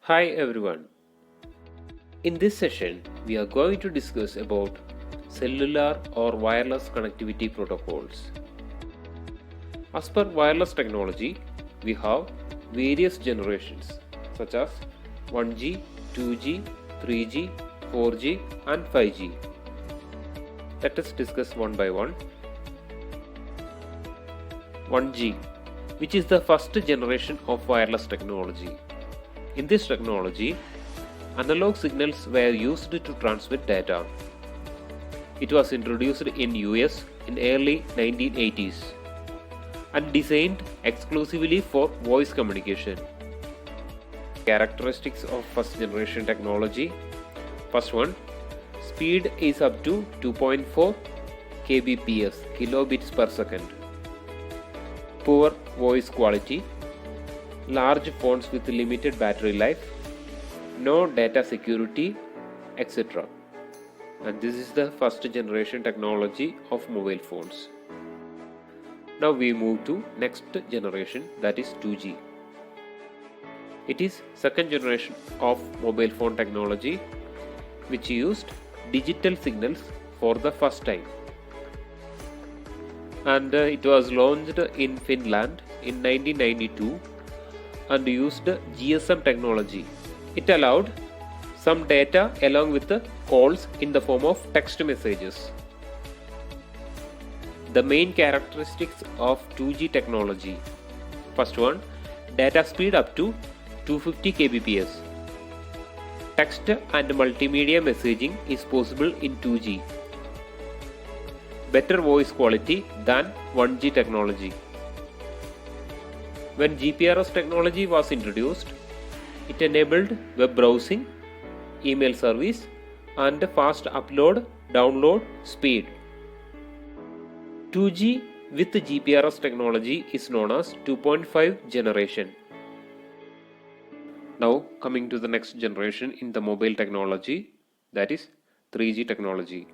Hi everyone. In this session, we are going to discuss about cellular or wireless connectivity protocols. As per wireless technology, we have various generations such as 1G, 2G, 3G, 4G and 5G. Let us discuss one by one. 1G, which is the first generation of wireless technology. In this technology, analog signals were used to transmit data. It was introduced in US in early 1980s and designed exclusively for voice communication. Characteristics of first generation technology. First one, speed is up to 2.4 kbps, kilobits per second. Poor voice quality. Large phones with limited battery life, no data security, etc. And this is the first generation technology of mobile phones. Now we move to next generation, that is 2G. It is second generation of mobile phone technology which used digital signals for the first time. And it was launched in Finland in 1992 and used GSM technology. It allowed some data along with the calls in the form of text messages. The main characteristics of 2G technology. First one, data speed up to 250 kbps. Text and multimedia messaging is possible in 2G. Better voice quality than 1G technology. When GPRS technology was introduced, it enabled web browsing, email service, and fast upload-download speed. 2G with GPRS technology is known as 2.5 generation. Now coming to the next generation in the mobile technology, that is 3G technology.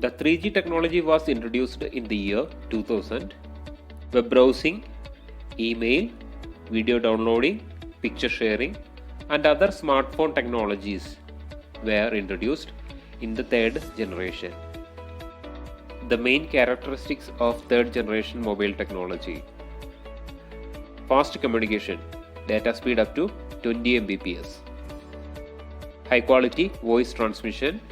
The 3G technology was introduced in the year 2000. Web browsing, email, video downloading, picture sharing, and other smartphone technologies were introduced in the third generation. The main characteristics of third generation mobile technology. Fast communication, data speed up to 20 Mbps. High quality voice transmission,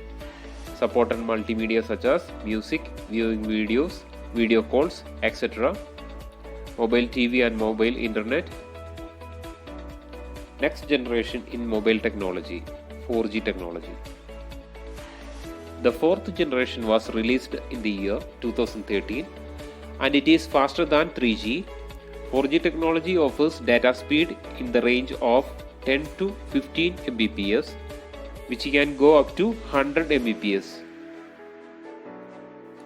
support on multimedia such as music, viewing videos, video calls, etc. Mobile TV and mobile internet. Next generation in mobile technology, 4G technology. The fourth generation was released in the year 2013 and it is faster than 3G. 4G technology offers data speed in the range of 10 to 15 Mbps, which can go up to 100 Mbps.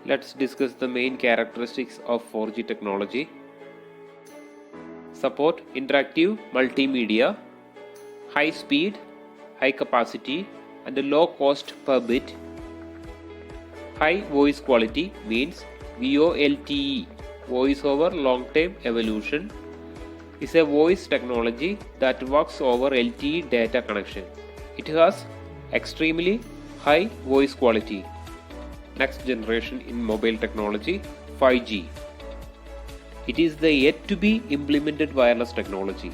Let's discuss the main characteristics of 4G technology. Support interactive multimedia, high speed, high capacity, and low cost per bit. High voice quality means VoLTE, Voice over Long Time Evolution, is a voice technology that works over LTE data connection. It has extremely high voice quality. Next generation in mobile technology, 5G. It is the yet to be implemented wireless technology.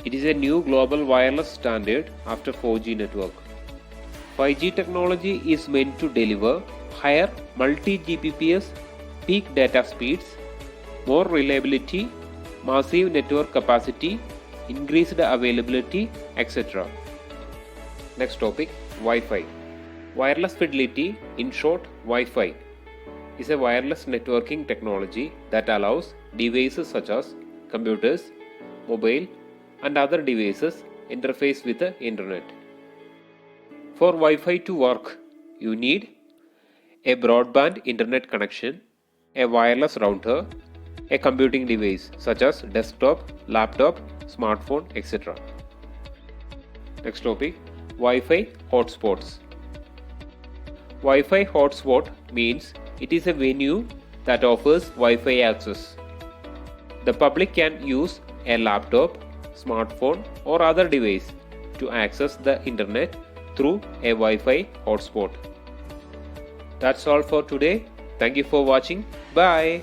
It is a new global wireless standard after 4G network. 5G technology is meant to deliver higher multi-Gbps peak data speeds, more reliability, massive network capacity, increased availability, etc. Next topic, Wi-Fi. Wireless fidelity, in short Wi-Fi, is a wireless networking technology that allows devices such as computers, mobile, and other devices interface with the internet. For Wi-Fi to work, you need a broadband internet connection, a wireless router, a computing device such as desktop, laptop, smartphone, etc. Next topic, Wi-Fi hotspots. Wi-Fi hotspot means it is a venue that offers Wi-Fi access. The public can use a laptop, smartphone or other device to access the internet through a Wi-Fi hotspot. That's all for today. Thank you for watching. Bye.